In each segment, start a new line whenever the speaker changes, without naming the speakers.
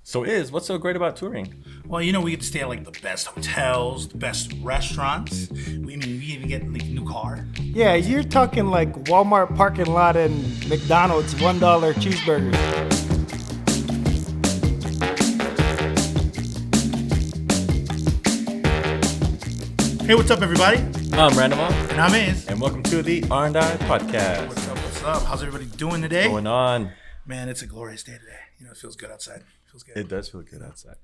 So what's so great about touring?
Well, we get to stay at like the best hotels, the best restaurants. We even get like a new car.
Yeah, you're talking like Walmart parking lot and McDonald's $1 cheeseburgers.
Hey, what's up, everybody?
I'm Ranuma.
And I'm Iz.
And welcome to the rnipodcast.
What's up? What's up? How's everybody doing today?
Going on?
Man, it's a glorious day today. It feels good outside. Feels good.
It does feel good outside.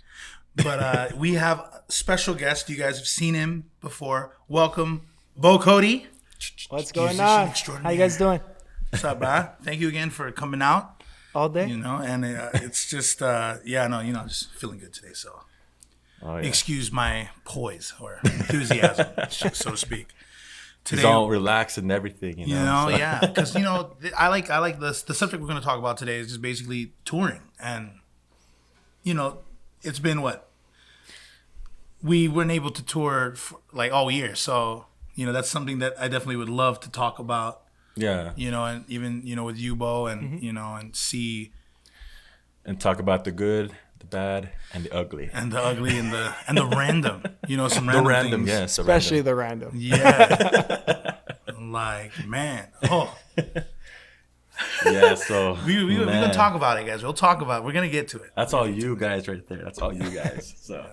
But we have a special guest. You guys have seen him before. Welcome, Beau Cody.
What's going on? How you guys doing?
What's up, bro? Thank you again for coming out.
All day?
And it's just, just feeling good today. So excuse my poise or enthusiasm, so to speak.
Today, he's all relaxed and everything,
yeah, because I like this. The subject we're going to talk about today is just basically touring, and it's been we weren't able to tour for, like all year, so that's something that I definitely would love to talk about.
Yeah,
and even with you, Beau, and and see
and talk about the good, the bad, and the ugly,
and the random. Some random things.
Yes,
especially the random.
Yeah. Like, man. Oh.
Yeah, so
we're going to talk about it, guys. We're going to get to it.
That's all you guys right there. That's all you guys. So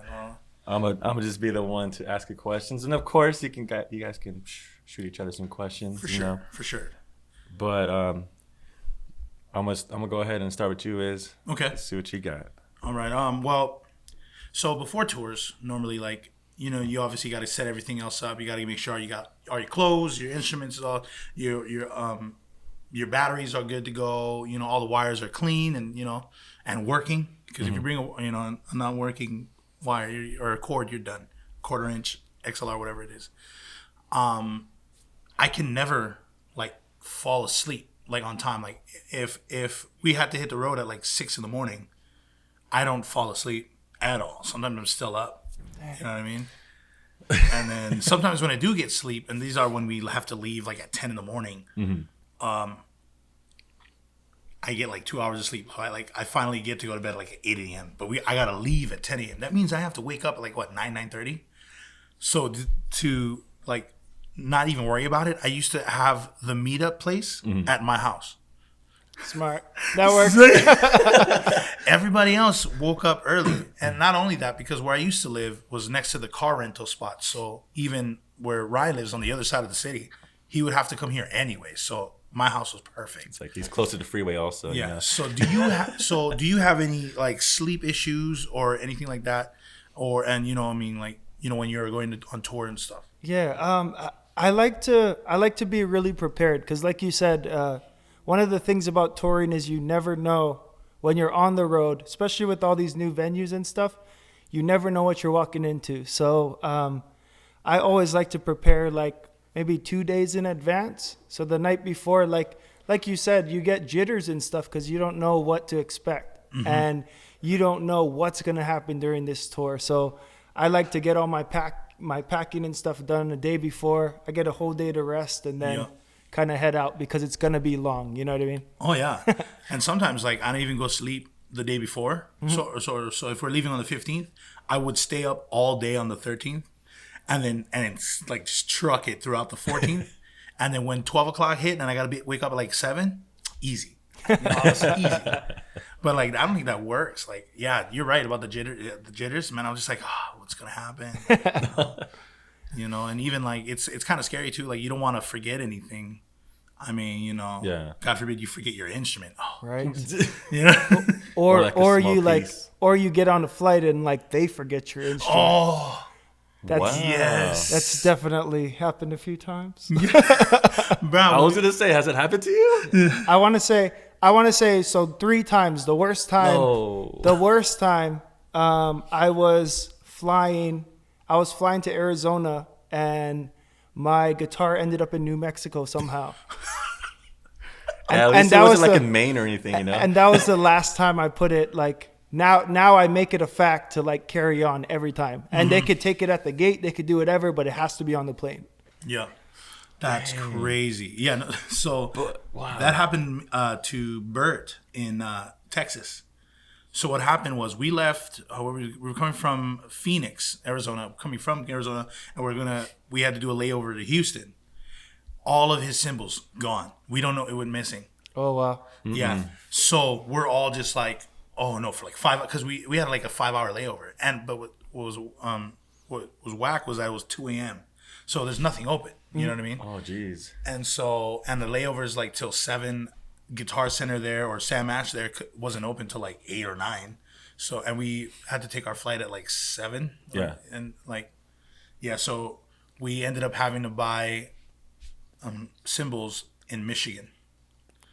I'm gonna just be the one to ask you questions. And of course, you guys can shoot each other some questions.
For sure.
But I'm gonna go ahead and start with you, Iz.
Okay.
Let's see what you got.
All right. Well, so before tours, normally you obviously got to set everything else up. You got to make sure you got all your clothes, your instruments, all your batteries are good to go. All the wires are clean and working. Because if you bring a not working wire or a cord, you're done. 1/4 inch XLR, whatever it is. I can never fall asleep on time. If we had to hit the road at 6 a.m, I don't fall asleep at all. Sometimes I'm still up. You know what I mean? And then sometimes when I do get sleep, and these are when we have to leave at 10 a.m, I get 2 hours of sleep. So I finally get to go to bed at 8 a.m. But I gotta leave at 10 a.m. That means I have to wake up at 9:30. So to not even worry about it, I used to have the meetup place at my house.
Smart. That works.
Everybody else woke up early. And not only that, because where I used to live was next to the car rental spot. So even where Ryan lives on the other side of the city, he would have to come here anyway. So my house was perfect.
It's he's close to the freeway also.
Yeah. So do you have any sleep issues or anything like that? Or when you're going on tour and stuff?
Yeah. I like to be really prepared because like you said, one of the things about touring is you never know when you're on the road, especially with all these new venues and stuff, you never know what you're walking into. So I always like to prepare maybe 2 days in advance. So the night before, like you said, you get jitters and stuff because you don't know what to expect. Mm-hmm. And you don't know what's going to happen during this tour. So I like to get all my packing and stuff done the day before. I get a whole day to rest and then kind of head out because it's going to be long. You know what I mean?
Oh, yeah. And sometimes, I don't even go sleep the day before. Mm-hmm. So if we're leaving on the 15th, I would stay up all day on the 13th and then just truck it throughout the 14th. And then when 12 o'clock hit and I got to wake up at 7, easy. It's easy. But I don't think that works. You're right about the jitters. Man, I was just what's going to happen? And even it's kind of scary too. You don't want to forget anything. I mean, God forbid you forget your instrument. Oh,
right.
Or
you get on a flight and they forget your instrument.
Oh,
yes. That's definitely happened a few times.
Bro, I was gonna say, has it happened to you?
I want to say so 3 times. The worst time. No. The worst time. I was flying to Arizona and my guitar ended up in New Mexico somehow.
At least it wasn't in Maine or anything,
And that was the last time I put it now I make it a fact to carry on every time. And they could take it at the gate, they could do whatever, but it has to be on the plane.
Yeah. That's crazy. Yeah. No, so that happened to Bert in Texas. So what happened was we left. We were coming from Phoenix, Arizona, and we had to do a layover to Houston. All of his cymbals gone. We don't know, it went missing.
Oh wow.
Mm-hmm.
Yeah. So we're all just like, oh no, for like 5, because we had like a 5-hour layover, but what was whack was that it was 2 a.m. So there's nothing open. You know what I mean?
Oh jeez.
And the layover is like till 7. Guitar Center there or Sam Ash there wasn't open till like 8 or 9. So, and we had to take our flight at like 7.
Yeah.
And like, yeah. So we ended up having to buy cymbals in Michigan.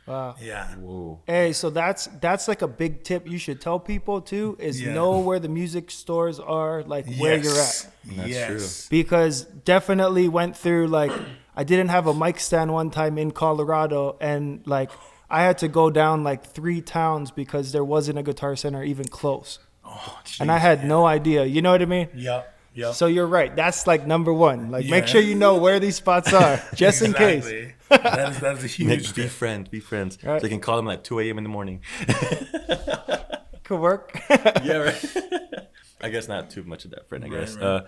Wow.
Yeah.
Whoa.
Hey, so that's like a big tip you should tell people too, is know where the music stores are, like where you're at.
That's true.
Because definitely went through, like, I didn't have a mic stand one time in Colorado, and like I had to go down like 3 towns because there wasn't a Guitar Center even close.
Oh, geez,
and I had no idea. You know what I mean?
Yep.
So you're right. That's like number one. Like make sure you know where these spots are, just in case.
That is a huge
Be friends.
Right.
So you can call them like 2 a.m. in the morning.
Could work.
Yeah, right. I guess not too much of that friend, I guess.
Right.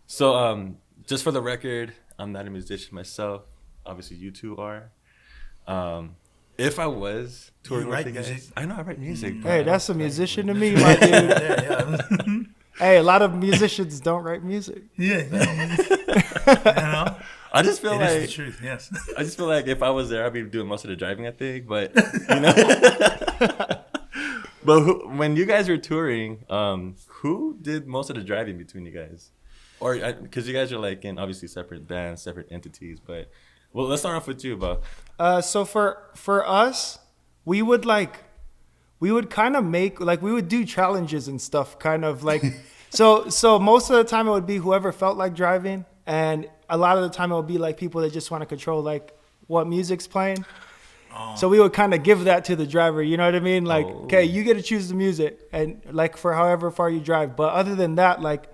So just for the record, I'm not a musician myself. Obviously, you two are. If I was touring with you guys, music? I know I write music.
Hey, that's a musician to me, my dude.
Yeah.
Hey, a lot of musicians don't write music.
Yeah. You know?
I just feel
It
like
is the truth. Yes.
I just feel like if I was there, I'd be doing most of the driving, I think. But you know, but when you guys were touring, who did most of the driving between you guys? Or because you guys are like in obviously separate bands, separate entities. But well, let's start off with you, Beau.
So for us, we would kind of make, like, we would do challenges and stuff, kind of like, so most of the time it would be whoever felt like driving, and a lot of the time it would be like people that just want to control like what music's playing. So we would kind of give that to the driver, you know what I mean? Like, okay, you get to choose the music, and like for however far you drive. But other than that, like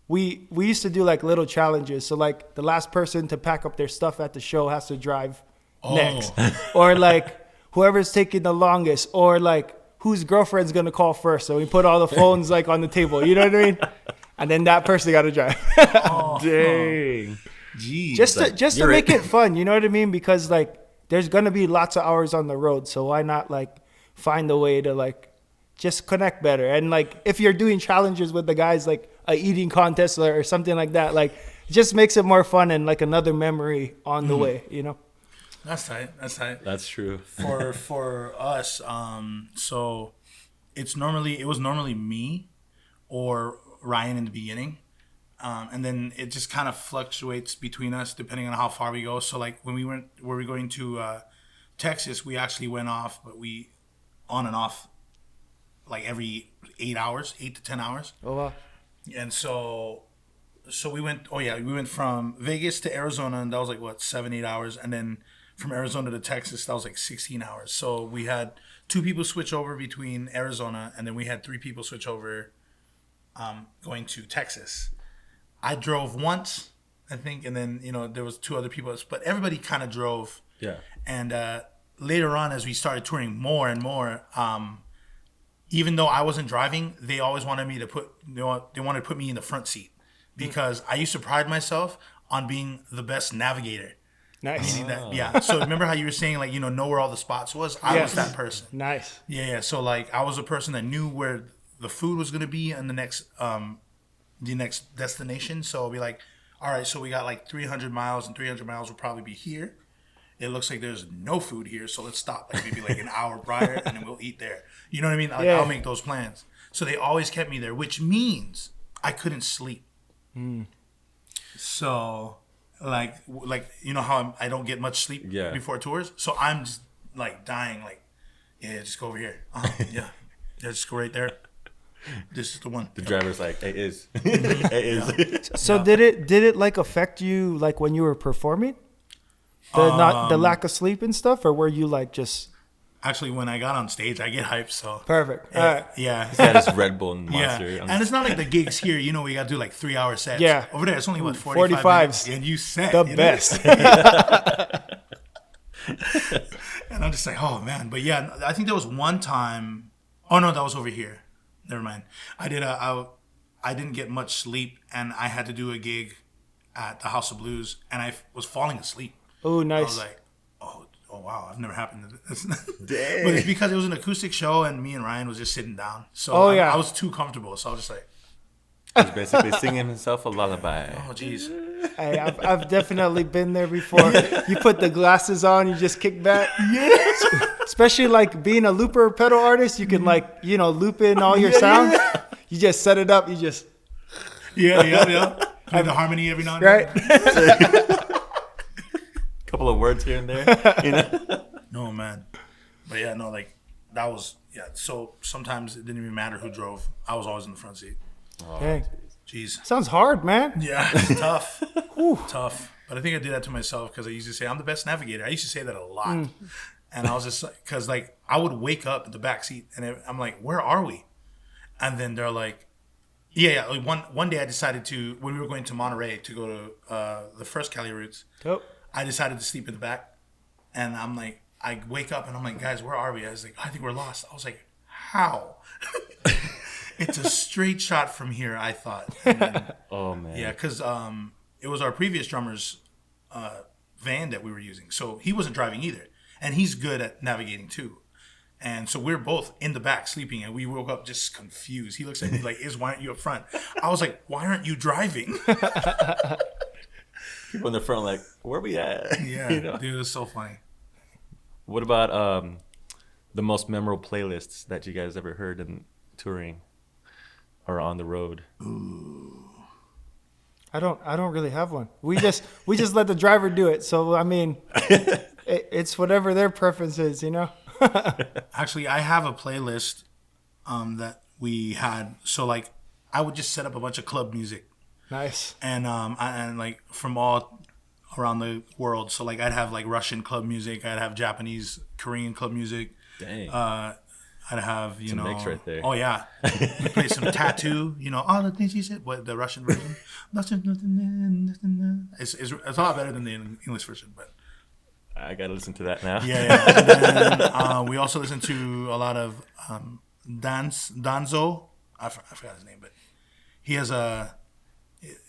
we used to do like little challenges. So like the last person to pack up their stuff at the show has to drive next, or like whoever's taking the longest, or like whose girlfriend's gonna call first. So we put all the phones like on the table, you know what I mean? And then that person got to drive.
Dang.
Jeez.
Just to make it fun, you know what I mean? Because like there's gonna be lots of hours on the road, so why not like find a way to like just connect better? And like if you're doing challenges with the guys, like a eating contest or something like that, like it just makes it more fun and like another memory on the way, you know?
That's tight.
That's true.
For us, so it was normally me or Ryan in the beginning, and then it just kind of fluctuates between us depending on how far we go. So like when we were going to Texas, we actually went off, but we on and off like every 8 to 10 hours.
Oh wow.
And so we went from Vegas to Arizona, and that was like what 7-8 hours, and then from Arizona to Texas, that was like 16 hours. So we had 2 people switch over between Arizona, and then we had 3 people switch over going to Texas. I drove once, I think, and then, you know, there was 2 other people, but everybody kind of drove.
Yeah.
And later on, as we started touring more and more, even though I wasn't driving, they always wanted me to they wanted to put me in the front seat, because I used to pride myself on being the best navigator.
Nice.
Yeah. So remember how you were saying, like, you know where all the spots was? I was that person.
Nice.
Yeah. So like I was a person that knew where the food was gonna be and the next destination. So I'll be like, all right, so we got like 300 miles, and 300 miles will probably be here. It looks like there's no food here, so let's stop like maybe like an hour prior, and then we'll eat there. You know what I mean? Like I'll make those plans. So they always kept me there, which means I couldn't sleep. So like you know how I don't get much sleep before tours, so I'm just like dying, like, yeah, just go over here. Yeah, just go right there. This is the one.
The driver's like, it is. It is.
So did it like affect you like when you were performing? The lack of sleep and stuff, or were you like just?
Actually, when I got on stage, I get hyped. So
Perfect. All right.
Yeah.
He's got his Red Bull and Monster.
Yeah. And it's not like the gigs here, you know, we got to do like 3-hour sets.
Yeah.
Over there, it's only what 45 minutes, and you set
the best.
And I'm just like, oh man. But yeah, I think there was one time. Oh no, that was over here. Never mind. I didn't get much sleep, and I had to do a gig at the House of Blues, and I was falling asleep.
Oh,
I
nice.
was like, oh wow, I've never happened to this.
Dang.
But it's because it was an acoustic show, and me and Ryan was just sitting down. So I was too comfortable. So I was just like,
He's basically singing himself a lullaby.
oh jeez.
Hey, I've definitely been there before. You put the glasses on, you just kick back. Yes. Especially like being a looper pedal artist, you can like, loop in all your sounds. You just set it up. You just.
Yeah. Play the harmony every now and
Right.
then.
Couple of words here and there,
No, man. But yeah, no, like that was, so sometimes it didn't even matter who drove. I was always in the front seat.
Oh,
Dang.
Jeez.
Sounds hard, man.
Yeah, it's tough. Tough. But I think I did that to myself because I used to say, I'm the best navigator. I used to say that a lot. And I was just like, because like I would wake up in the back seat and I'm like, where are we? And then they're like, like one day I decided to, when we were going to Monterey to go to the first Cali routes,
Dope.
I decided to sleep in the back. And I'm like, I wake up and I'm like, guys, where are we? I was like, I think we're lost. I was like, how? It's a straight shot from here, I thought. And then,
oh man.
yeah, because it was our previous drummer's van that we were using. So he wasn't driving either. And he's good at navigating too. And so we're both in the back sleeping, and we woke up just confused. He looks at me like, why aren't you up front? I was like, why aren't you driving?
People in the front like, where we at?
Yeah, dude, it was so funny.
What about the most memorable playlists that you guys ever heard in touring or on the road?
Ooh.
I don't really have one. We just let the driver do it. So I mean, it's whatever their preference is,
Actually, I have a playlist that we had. So like, I would just set up a bunch of club music.
Nice.
And and like from all around the world. So like I'd have like Russian club music. I'd have Japanese, Korean club music.
Dang.
I'd have
It's a mix right there.
Oh yeah, we play some Tattoo. All the things he said. What, the Russian version? It's a lot better than the English version, but.
I gotta listen to that now.
Yeah. And then, we also listen to a lot of Danzo. I forgot his name, but he has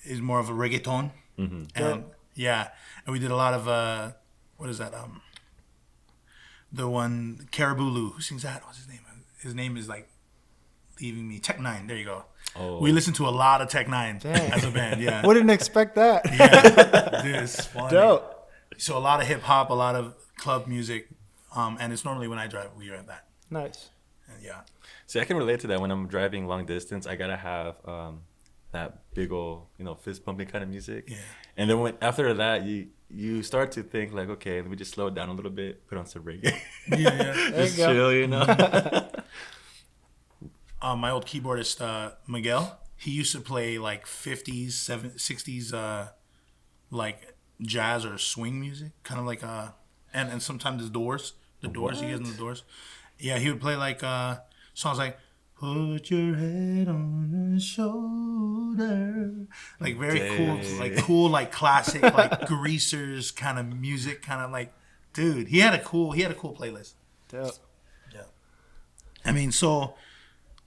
is more of a reggaeton.
Mm-hmm.
And and we did a lot of what is that? The one Caribulu. Who sings that? What's his name? His name is like leaving me. Tech Nine. There you go.
Oh.
We listen to a lot of Tech Nine as a band. Yeah.
Wouldn't expect that.
Yeah. Dude, it's funny.
Dope.
So a lot of hip hop, a lot of club music, and it's normally when I drive, we are at that.
Nice.
And yeah.
See, I can relate to that. When I'm driving long distance, I gotta have that big old, fist pumping kind of music.
Yeah.
And then after that, you start to think like, okay, let me just slow it down a little bit, put on some reggae.
Yeah.
Just chill,
My old keyboardist, Miguel, he used to play like 50s, 60s, like jazz or swing music, kind of like and sometimes the Doors, you guys know the Doors. Yeah, he would play like songs like "Put Your Head on My Shoulder," like very cool, like classic, like Greasers kind of music, kind of like, dude. He had a cool playlist.
Dope.
Yeah. I mean, so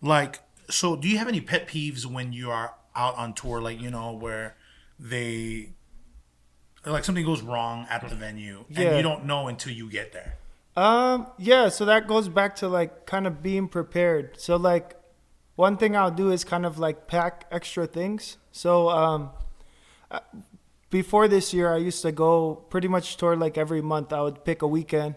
do you have any pet peeves when you are out on tour, like where like something goes wrong at the venue and you don't know until you get there?
So that goes back to like kind of being prepared. So like one thing I'll do is kind of like pack extra things. So before this year, I used to go pretty much tour like every month. I would pick a weekend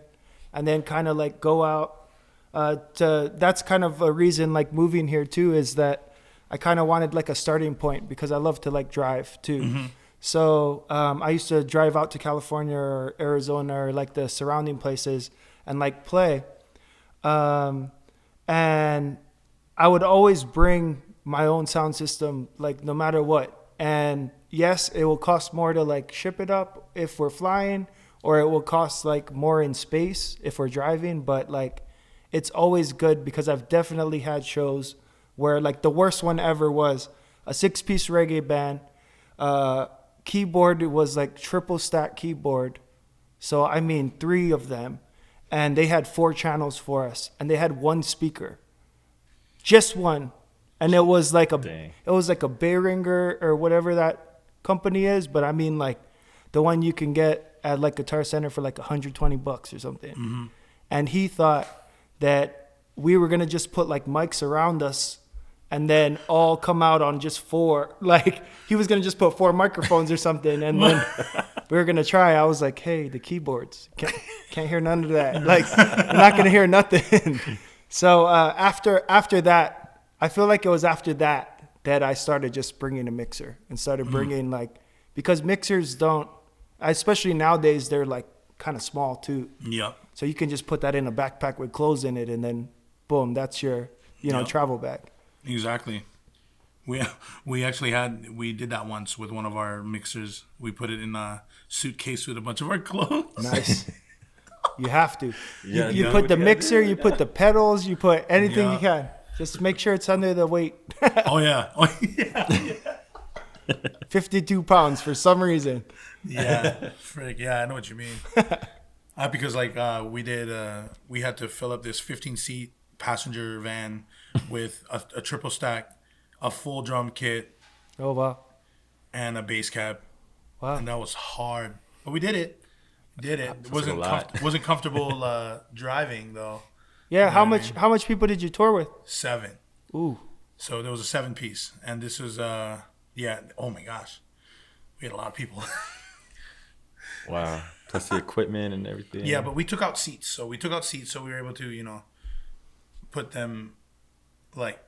and then kind of like go out that's kind of a reason like moving here too, is that I kind of wanted like a starting point because I love to like drive too. Mm-hmm. So I used to drive out to California or Arizona or like the surrounding places and like play. And I would always bring my own sound system, like no matter what. And yes, it will cost more to like ship it up if we're flying, or it will cost like more in space if we're driving. But like, it's always good because I've definitely had shows where like the worst one ever was a 6-piece reggae band. Keyboard was like triple stack keyboard. So I mean 3 of them, and they had 4 channels for us and they had 1 speaker, just one. and it was like a
Dang.
Behringer or whatever that company is, but I mean like the one you can get at like Guitar Center for like $120 or something. And he thought that we were gonna just put like mics around us and then all come out on just 4. Like he was gonna just put 4 microphones or something, and then we were gonna try. I was like, hey, the keyboards, can't hear none of that. Like you're not gonna hear nothing. So after that, I feel like it was after that I started just bringing a mixer and started bringing like, because mixers don't, especially nowadays, they're like kind of small too.
Yep.
So you can just put that in a backpack with clothes in it, and then boom, that's your travel bag.
Exactly. We did that once with one of our mixers. We put it in a suitcase with a bunch of our clothes.
Nice. You have to.
Yeah,
you put the mixer, you put the pedals, you put anything you can. Just make sure it's under the weight.
Oh yeah.
52 pounds for some reason.
Yeah. Frick. Yeah, I know what you mean. Because like we had to fill up this 15-seat passenger van with a triple stack, a full drum kit,
Oh wow.
and a bass cab.
Wow.
And that was hard, but we did it. It wasn't
a lot.
wasn't comfortable driving though.
Yeah,
You know what I
how much people did you tour with?
7.
Ooh.
So there was a 7-piece, and this was yeah. Oh my gosh, we had a lot of people.
Wow. Plus the equipment and everything.
Yeah, but we took out seats. So we were able to put them, like,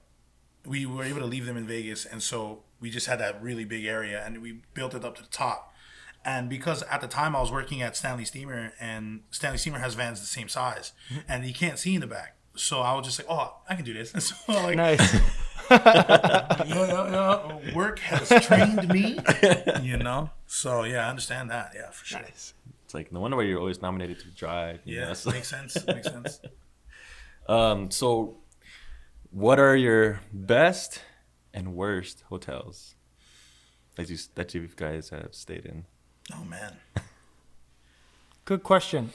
we were able to leave them in Vegas, and so we just had that really big area, and we built it up to the top. And because at the time I was working at Stanley Steamer, and Stanley Steamer has vans the same size, and you can't see in the back. So I was just like, oh, I can do this. And so like,
Nice.
work has trained me, So yeah, I understand that. Yeah, for sure.
Nice.
It's like no wonder why you're always nominated to drive.
Yeah,
So.
makes sense. Makes sense.
So what are your best and worst hotels that you guys have stayed in?
Oh man.
Good question.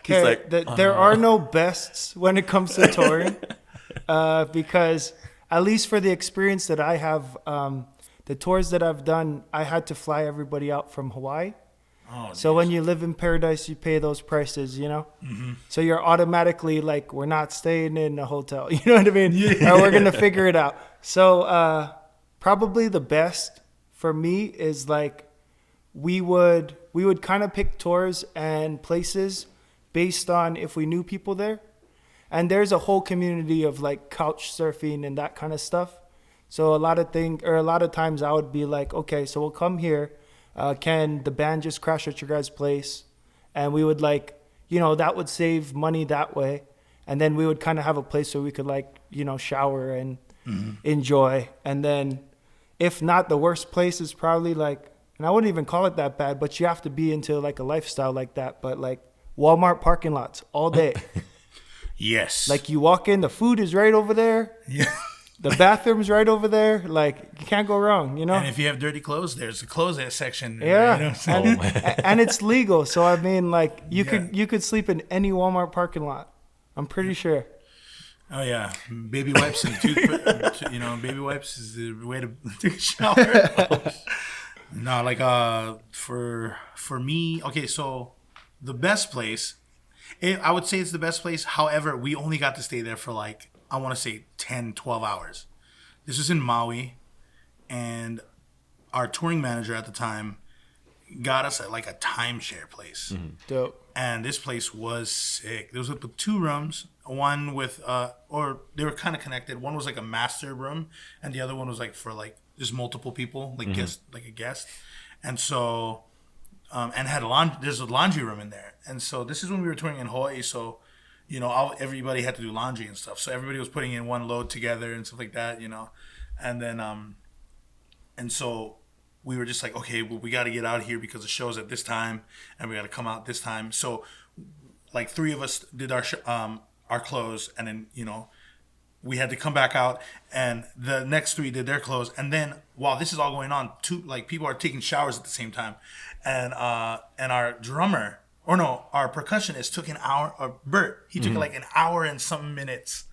He's like,
there are no bests when it comes to touring, because at least for the experience that I have, the tours that I've done, I had to fly everybody out from Hawaii.
Oh,
So when you live in paradise, you pay those prices, So you're automatically like, we're not staying in a hotel, you know what I mean? Or we're gonna figure it out. So probably the best for me is like, we would kind of pick tours and places based on if we knew people there. And there's a whole community of like couch surfing and that kind of stuff. So a lot of times I would be like, okay, so we'll come here. Can the band just crash at your guys' place? And we would like, that would save money that way. And then we would kind of have a place where we could like, shower and enjoy. And then if not, the worst place is probably like, and I wouldn't even call it that bad, but you have to be into like a lifestyle like that. But like Walmart parking lots all day.
Yes.
Like you walk in, the food is right over there.
Yeah.
The bathroom's right over there. Like you can't go wrong,
And if you have dirty clothes, there's a closet section.
Yeah. And it's legal. So I mean, like you could sleep in any Walmart parking lot. I'm pretty sure.
Oh yeah, baby wipes and baby wipes is the way to take a shower. No, like for me, okay, so the best place, I would say it's the best place. However, we only got to stay there for like, I want to say 10, 12 hours. This was in Maui, and our touring manager at the time got us at like a timeshare place.
Mm-hmm.
Dope.
And this place was sick. There was with 2 rooms, one with, or they were kind of connected. One was like a master room, and the other one was like for like just multiple people, like a guest. And so, and had there's a laundry room in there. And so this is when we were touring in Hawaii. So, everybody had to do laundry and stuff. So everybody was putting in one load together and stuff like that, And then, and so we were just like, okay, well, we got to get out of here because the show's at this time, and we got to come out this time. So, like 3 of us did our clothes, and then we had to come back out, and the next 3 did their clothes. And then while this is all going on, 2 like people are taking showers at the same time, and our drummer, or no, our percussionist took an hour. Or Bert, he took like an hour and some minutes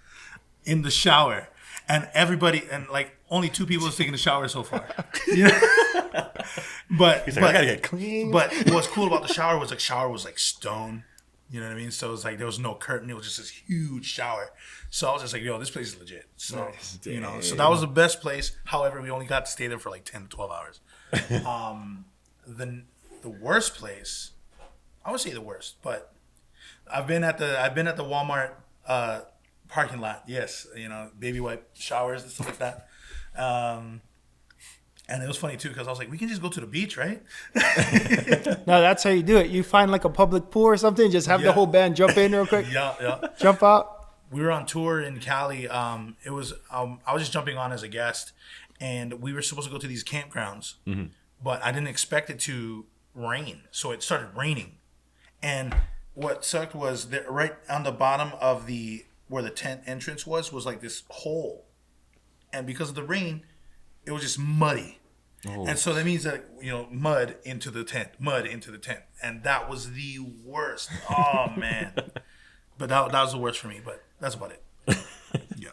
in the shower. and everybody, and like only 2 people was taking a shower so far. You know? But
He's like, I gotta get clean.
But what's cool about the shower was like stone. You know what I mean? So it was like there was no curtain. It was just this huge shower. So I was just like, yo, this place is legit. So
Nice.
you know, so that was the best place. However, we only got to stay there for like 10 to 12 hours. The worst place, I would say the worst, but I've been at the Walmart parking lot. Yes, you know, baby wipe showers and stuff like that. And it was funny too because I was like, we can just go to the beach, right?
No, that's how you do it. You find like a public pool or something, just have the whole band jump in real quick.
Yeah.
Jump out.
We were on tour in Cali. It was I was just jumping on as a guest, and we were supposed to go to these campgrounds, but I didn't expect it to rain, so it started raining. And what sucked was that right on the bottom of where the tent entrance was like this hole, and because of the rain, it was just muddy. Oh. And so that means that, you know, mud into the tent, and that was the worst. Oh man, but that was the worst for me. But that's about it. Yeah.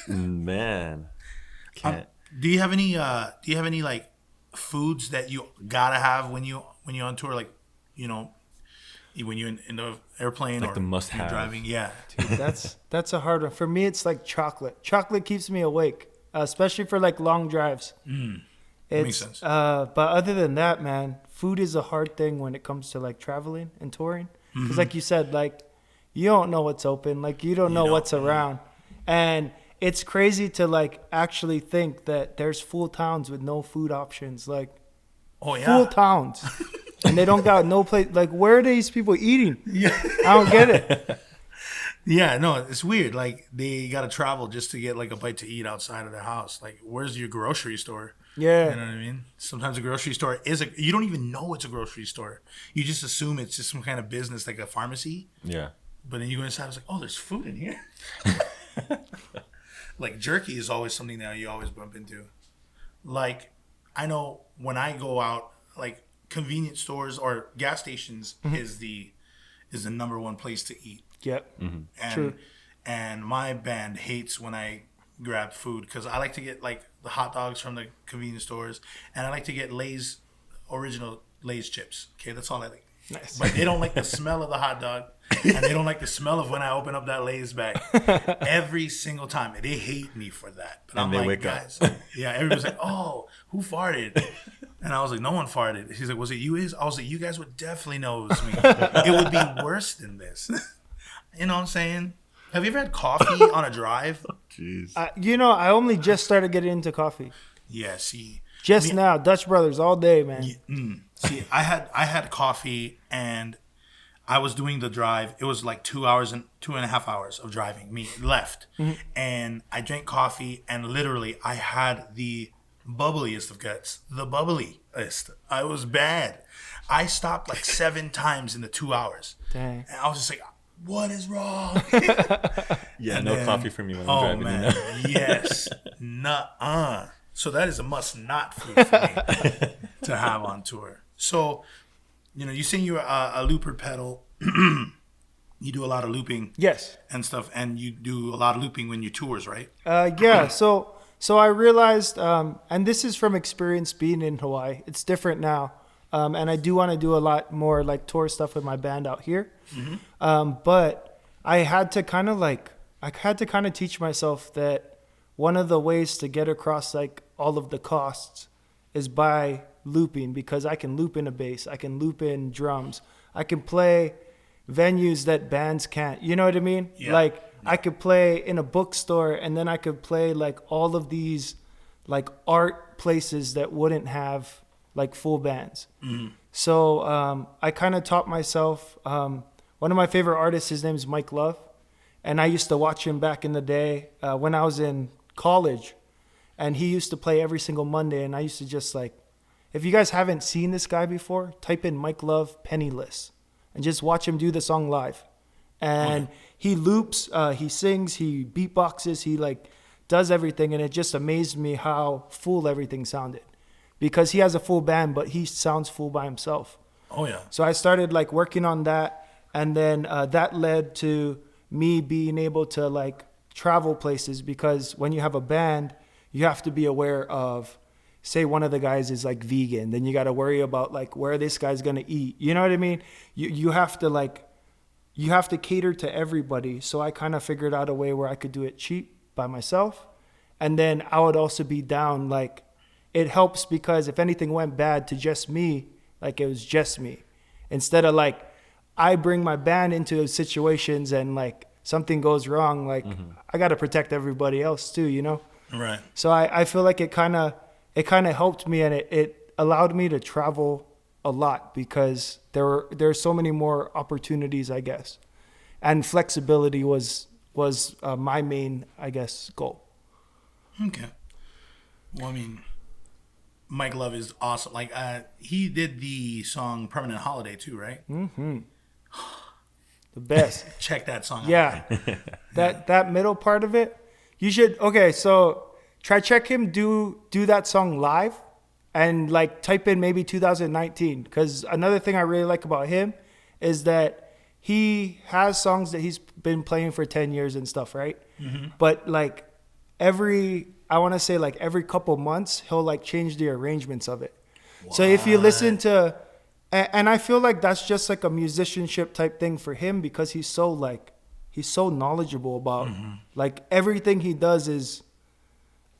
Man.
Do you have any like foods that you gotta have when you're on tour? Like, you know, when you're in the airplane,
like
or
the must-have.
driving. Yeah.
Dude, that's a hard one. For me, it's like chocolate. Chocolate keeps me awake, especially for like long drives.
That makes sense.
But other than that, man, food is a hard thing when it comes to like traveling and touring. Because like you said, like you don't know what's open, like you don't know what's around, and it's crazy to like actually think that there's full towns with no food options, like full towns. And they don't got no place. Like, where are these people eating? Yeah, I don't get it.
Yeah, no, it's weird. Like, they got to travel just to get like a bite to eat outside of their house. Like, where's your grocery store?
Yeah,
you know what I mean. Sometimes a grocery store you don't even know it's a grocery store. You just assume it's just some kind of business, like a pharmacy.
Yeah.
But then you go inside, it's like, oh, there's food in here. Like jerky is always something that you always bump into. Like, I know when I go out, like, convenience stores or gas stations is the number one place to eat.
Yep.
And
True.
And my band hates when I grab food because I like to get like the hot dogs from the convenience stores, and I like to get original Lay's chips. Okay, that's all I like.
Nice.
But they don't like the smell of the hot dog, and they don't like the smell of when I open up that Lay's bag. Every single time, they hate me for that. But
and
I'm like, guys, yeah. Everybody's like, oh, who farted? And I was like, no one farted. He's like, was it you? I was like, you guys would definitely know it was me. It would be worse than this. You know what I'm saying? Have you ever had coffee on a drive?
Jeez.
You know, I only just started getting into coffee.
Yeah, see.
Now, Dutch Brothers all day, man.
See, I had coffee and I was doing the drive. It was like 2.5 hours of driving me left. And I drank coffee and literally I had the bubbliest of guts. The bubbliest. I was bad. I stopped like 7 times in the 2 hours.
Dang.
And I was just like, what is wrong?
Yeah, and no coffee for me when I'm driving.
Man. Yes. Nuh-uh. So that is a must-not food for me to have on tour. So, you know, you sing you're a looper pedal. You do a lot of looping.
Yes.
And stuff. And you do a lot of looping when you tours, right?
Yeah. So I realized, and this is from experience being in Hawaii. It's different now. And I do want to do a lot more like tour stuff with my band out here. But I had to kind of teach myself that one of the ways to get across like all of the costs is by looping, because I can loop in a bass, I can loop in drums, I can play venues that bands can't. You know what I mean? Yeah. I could play in a bookstore, and then I could play like all of these like art places that wouldn't have like full bands. So I kind of taught myself. One of my favorite artists, his name is Mike Love, and I used to watch him back in the day when I was in college, and he used to play every single Monday, and I used to just like, if you guys haven't seen this guy before, type in Mike Love Penniless and just watch him do the song live. And he loops, he sings, he beatboxes, he like does everything, and it just amazed me how full everything sounded, because he has a full band, but he sounds full by himself.
Oh yeah.
So I started like working on that, and then that led to me being able to like travel places, because when you have a band, you have to be aware of, say one of the guys is like vegan, then you got to worry about like where this guy's going to eat. You know what I mean? You have to cater to everybody. So I kind of figured out a way where I could do it cheap by myself. And then I would also be down, like, it helps because if anything went bad to just me, like it was just me. Instead of like, I bring my band into situations and like something goes wrong, like I got to protect everybody else too, you know?
Right.
So I feel like it kind of helped me, and it allowed me to travel a lot because there's so many more opportunities, I guess. And flexibility was my main, I guess, goal.
Okay. Well, I mean, Mike Love is awesome. Like, he did the song "Permanent Holiday" too, right?
Mm-hmm. The best.
Check that song out.
Yeah. that middle part of it, you should. Okay, so check him do that song live, and like type in maybe 2019, because another thing I really like about him is that he has songs that he's been playing for 10 years and stuff, right? Mm-hmm. But like every couple months, he'll like change the arrangements of it. What? So if you listen to, and I feel like that's just like a musicianship type thing for him, because he's so knowledgeable about like everything he does is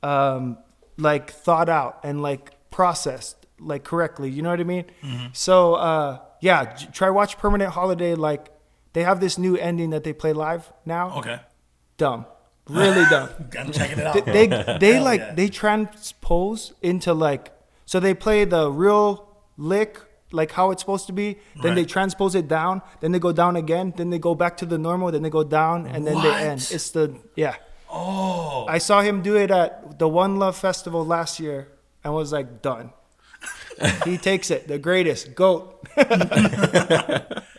like thought out and like processed like correctly. You know what I mean? Mm-hmm. So try watch Permanent Holiday. Like they have this new ending that they play live now.
Okay.
Dumb. Really dumb.
I'm checking it out.
They transpose into like, so they play the real lick like how it's supposed to be, then they transpose it down, then they go down again, then they go back to the normal, then they go down, and then they end. It's
Oh.
I saw him do it at the One Love Festival last year and was like, done. He takes it. The greatest. GOAT.
For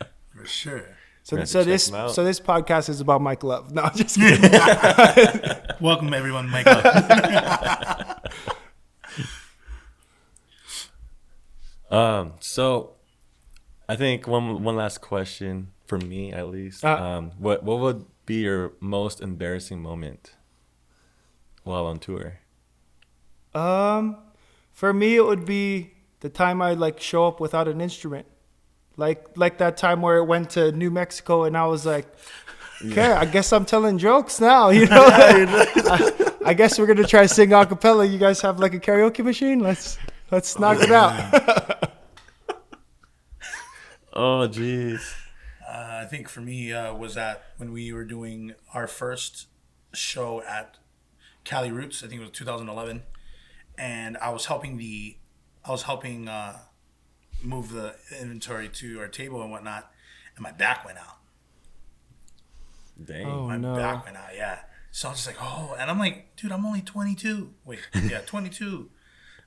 sure.
So this podcast is about Mike Love. No, I'm just kidding.
Welcome everyone, Mike Love.
So I think one last question for me, at least. What would be your most embarrassing moment while on tour?
For me, it would be the time I like show up without an instrument, like that time where it went to New Mexico, and I was like, okay, I guess I'm telling jokes now. You know, I guess we're gonna try to sing a cappella. You guys have like a karaoke machine? Let's knock it out.
Oh, jeez.
I think for me was that when we were doing our first show at Cali Roots, I think it was 2011, and I was helping move the inventory to our table and whatnot, and my back went out.
Dang.
Oh,
my
no.
back went out, yeah. So I was just like, oh, and I'm like, dude, I'm only 22. Wait, yeah, 22.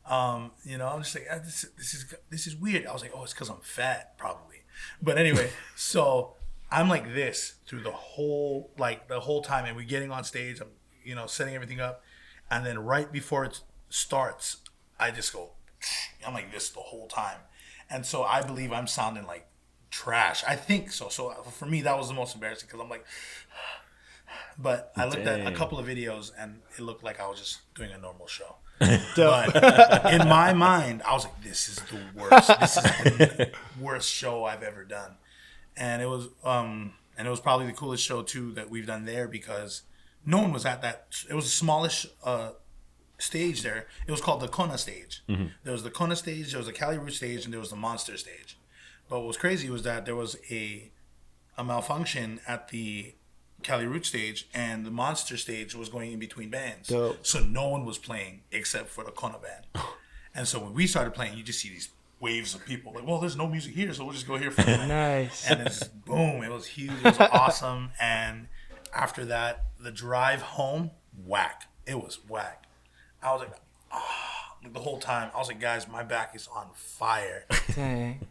I'm just like, this is weird. I was like, oh, it's because I'm fat, probably. But anyway, so I'm like this through the whole time, and we're getting on stage. I'm, setting everything up, and then right before it starts, I just go, I'm like this the whole time, and so I believe I'm sounding like trash. I think so. So for me, that was the most embarrassing because I'm like, but I looked at a couple of videos, and it looked like I was just doing a normal show. But in my mind, I was like, this is the worst. This is the worst show I've ever done. And it was probably the coolest show too that we've done there, because no one was at that. It was a smallish stage there. It was called the Kona stage. Mm-hmm. There was the Kona stage, there was the Cali Root stage, and there was the Monster stage. But what was crazy was that there was a malfunction at the Cali Root stage, and the Monster stage was going in between bands. Dope. So no one was playing except for the Kona band. And so when we started playing, you just see these waves of people like, well, there's no music here, so we'll just go here for it.
Nice.
And it's boom, it was huge, it was awesome. And after that, the drive home, whack. It was whack. I was like, the whole time, I was like, guys, my back is on fire.
Dang.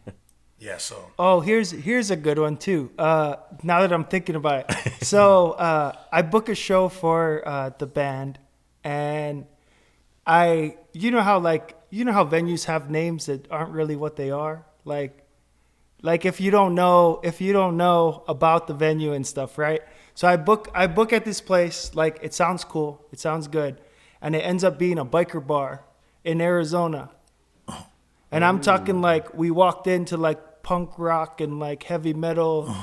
Yeah, so.
Oh, here's a good one too. Now that I'm thinking about it, so I book a show for the band, and you know how venues have names that aren't really what they are. Like like if you don't know about the venue and stuff, right? So I book at this place, like it sounds cool, it sounds good, and it ends up being a biker bar in Arizona. And I'm talking like we walked into like punk rock and like heavy metal,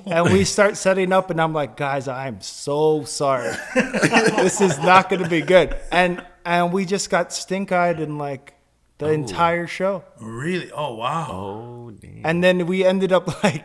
and we start setting up, and I'm like, guys, I'm so sorry, this is not gonna be good. And we just got stink-eyed and like the entire show.
Really? Oh wow.
Oh damn.
And then we ended up like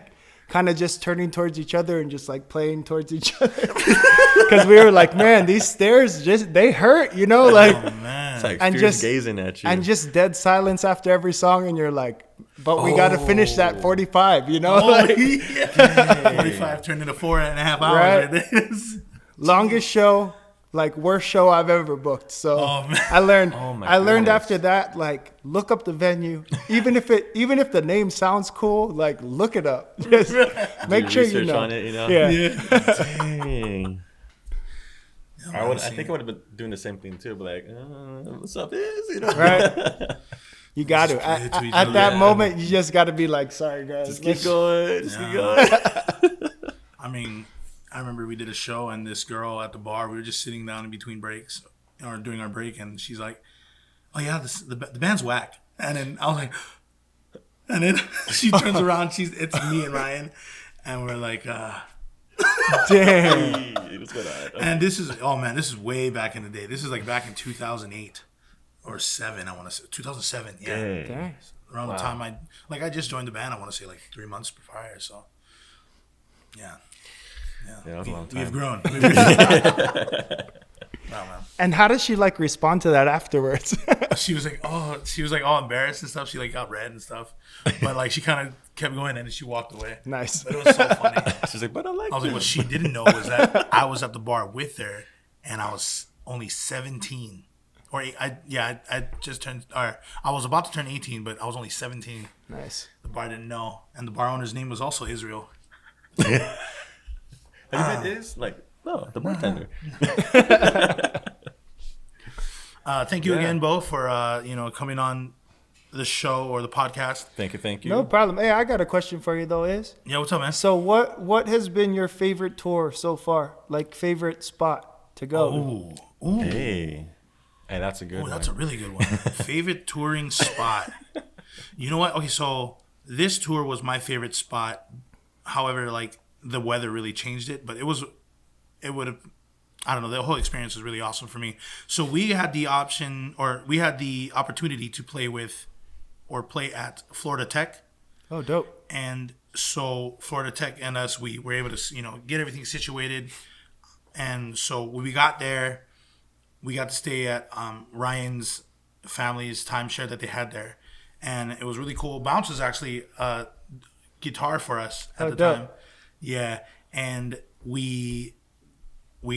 kind of just turning towards each other and just like playing towards each other because we were like, man, these stairs they hurt, you know, like.
Oh man.
It's like
And
fierce
just
gazing at you.
and just dead silence after every song, and you're like, but we got to finish that 45, you know.
Oh,
Like,
yeah. 45 turned into 4.5 hours.
Right. Longest show, like worst show I've ever booked. So
Oh, man.
I learned
my
learned
goodness.
after that, like look up the venue, even if the name sounds cool, like look it up. Just make sure you
research
know.
on it, you know?
Yeah.
Dang. I think I would have been doing the same thing too, but like, what's up, is, you know?
Right. You got to.
play it to each
At
other.
that
Yeah.
moment, you just got to be like, sorry guys.
Just keep going. Just keep going.
I mean, I remember we did a show and this girl at the bar, we were just sitting down in between breaks or doing our break, and she's like, oh yeah, the band's whack. And then I was like, and then she turns around, it's me and Ryan, and we're like,
Damn.
Hey, what's going on?
and this is way back in the day. This is like back in 2008 or 7, I want to say 2007. Yeah.
Dang.
Dang.
Around the time I just joined the band, I want to say like 3 months prior. So, yeah.
Yeah, that was a long
We've
time.
grown. Wow, man.
And how does she like respond to that afterwards?
She was like all embarrassed and stuff. She like got red and stuff, but like she kind of kept going and then she walked away.
Nice.
But it was so funny.
She's like, but I like
I was like,
you.
what she didn't know was that I was at the bar with her, and I was only 17, or I just turned, or I was about to turn 18, but I was only 17.
Nice.
The bar didn't know, and the bar owner's name was also Israel.
Have you met Iz? Like, no, the bartender.
Thank you
Yeah.
again, Beau, for coming on the show or the podcast.
Thank you.
No problem. Hey, I got a question for you though, Is.
Yeah, what's up, man?
So what has been your favorite tour so far? Like favorite spot to go?
Ooh,
Hey, that's a good one.
that's a really good one. Favorite touring spot. You know what? Okay, so this tour was my favorite spot. However, like the weather really changed it, but it would have. I don't know. The whole experience was really awesome for me. So we had the opportunity to play at Florida Tech.
Oh, dope.
And so Florida Tech and us, we were able to, get everything situated. And so when we got there, we got to stay at Ryan's family's timeshare that they had there. And it was really cool. Bounce was actually a guitar for us at
Oh,
the
dope.
time. Yeah. And we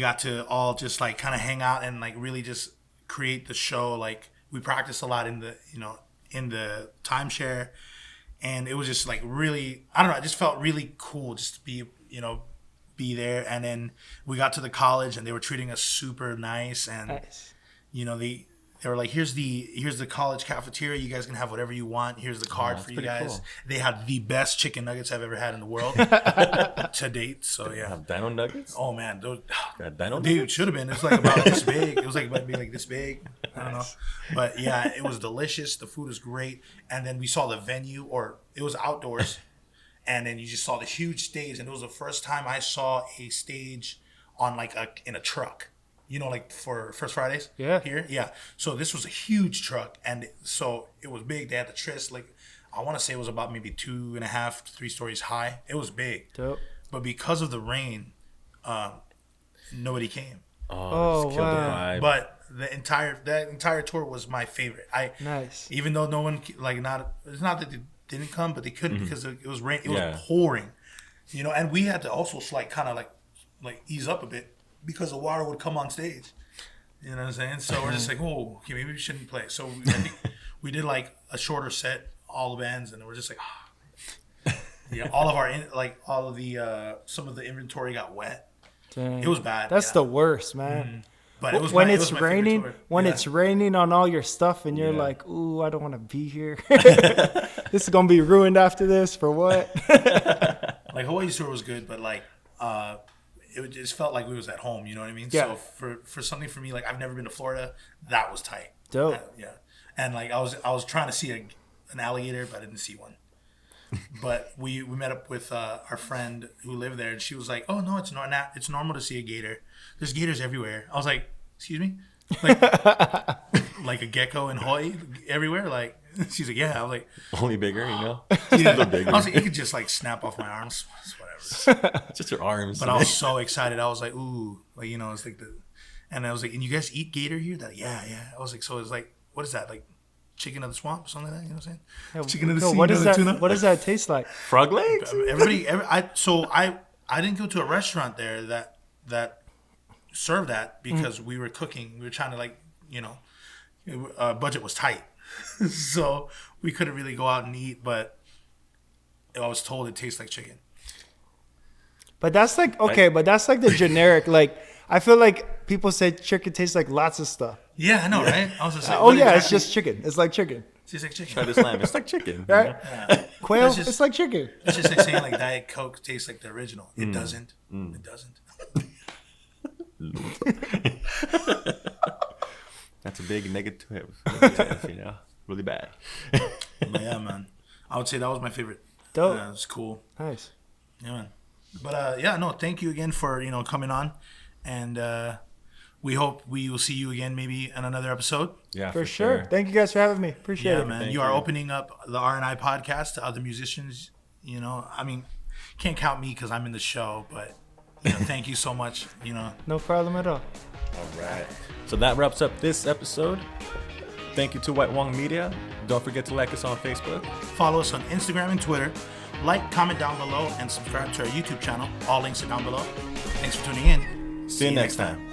got to all just like kind of hang out and like really just create the show. Like we practiced a lot in the timeshare. And it was just like really, I don't know, it just felt really cool just to be there. And then we got to the college and they were treating us super nice. And,
Nice.
they were like, here's the college cafeteria. You guys can have whatever you want. Here's the card for you
pretty
guys.
cool.
They had the best chicken nuggets I've ever had in the world to date. So yeah.
Have Dino Nuggets?
Oh man, those,
Got Dino
dude,
Nuggets?
should have been. It's like about this big. It was like about to be like this big. I don't know, but yeah, it was delicious. The food was great, and then we saw the venue, or it was outdoors, and then you just saw the huge stage, and it was the first time I saw a stage on in a truck. Like for First Fridays.
Yeah.
Here, yeah. So this was a huge truck, and so it was big. They had the tryst, like I want to say it was about maybe 2.5 to 3 stories high. It was big.
Dope.
But because of the rain, nobody came.
Oh,
just killed
wow.
the vibe.
But that entire tour was my favorite.
Nice.
Even though no one it's not that they didn't come, but they couldn't because it was rain. It
Yeah.
was pouring, and we had to also kind of ease up a bit because the water would come on stage. You know what I'm saying? So we're just like, oh, okay, maybe we shouldn't play. So I think we did like a shorter set, all the bands, and we're just like, yeah, all of the some of the inventory got wet.
Dang.
It was bad.
That's
yeah.
the worst, man.
But it was
when
my,
it's
it was my favorite
raining,
tour.
when
Yeah.
it's raining on all your stuff, and you're
Yeah.
like, "Ooh, I don't want to be here. This is gonna be ruined after this for what?"
Like Hawaii's tour was good, but like it just felt like we was at home. You know what I mean?
Yeah.
So for something for me, like I've never been to Florida, that was tight.
Dope.
Yeah. And like I was trying to see an alligator, but I didn't see one. But we met up with our friend who lived there, and she was like, "Oh no, it's not. It's normal to see a gator. There's gators everywhere." I was like, "Excuse me, like, like a gecko in Hawaii everywhere?" Like she's like, "Yeah." I was like,
Only bigger, you know.
"Yeah."
little bigger.
I was like, "You could just like snap off my arms, it's whatever."
Just your arms.
But I was so excited. I was like, "Ooh!" Like you know, it's like and I was like, "And you guys eat gator here?" That yeah. I was like, "So it's like, what is that like?" Chicken of the swamp, something like that. You know what I'm saying? Chicken of the sea.
What does that?
Tuna.
What does that taste like?
frog legs.
I didn't go to a restaurant there that served that because we were cooking. We were trying to like, you know, budget was tight, so we couldn't really go out and eat. But I was told it tastes like chicken.
But that's like but that's like the generic. Like I feel like people say chicken tastes like lots of stuff.
Yeah, I know, right? I was just like,
Oh
what
yeah,
exactly?
it's just chicken. It's like chicken,
It tastes like chicken.
Try to slam. It's like chicken. you
right?
know?
Yeah.
Quail,
That's just-
it's like chicken.
It's just like saying like Diet Coke tastes like the original. It doesn't. It doesn't.
That's a big negative. You know, really bad.
But yeah, man. I would say that was my favorite.
Dope.
Yeah, it was cool.
Nice.
Yeah, man. But yeah, no, thank you again for coming on, and we hope we will see you again maybe in another episode.
Yeah,
For sure. Thank you guys for having me. Appreciate
Yeah,
it.
man.
Thank
You are
you.
opening up the RNI podcast to other musicians. You know, I mean, can't count me because I'm in the show, but thank you so much. You know,
No problem at all.
All right. So that wraps up this episode. Thank you to White Wong Media. Don't forget to like us on Facebook.
follow us on Instagram and Twitter. Like, comment down below, and subscribe to our YouTube channel. All links are down below. Thanks for tuning in.
See you next time.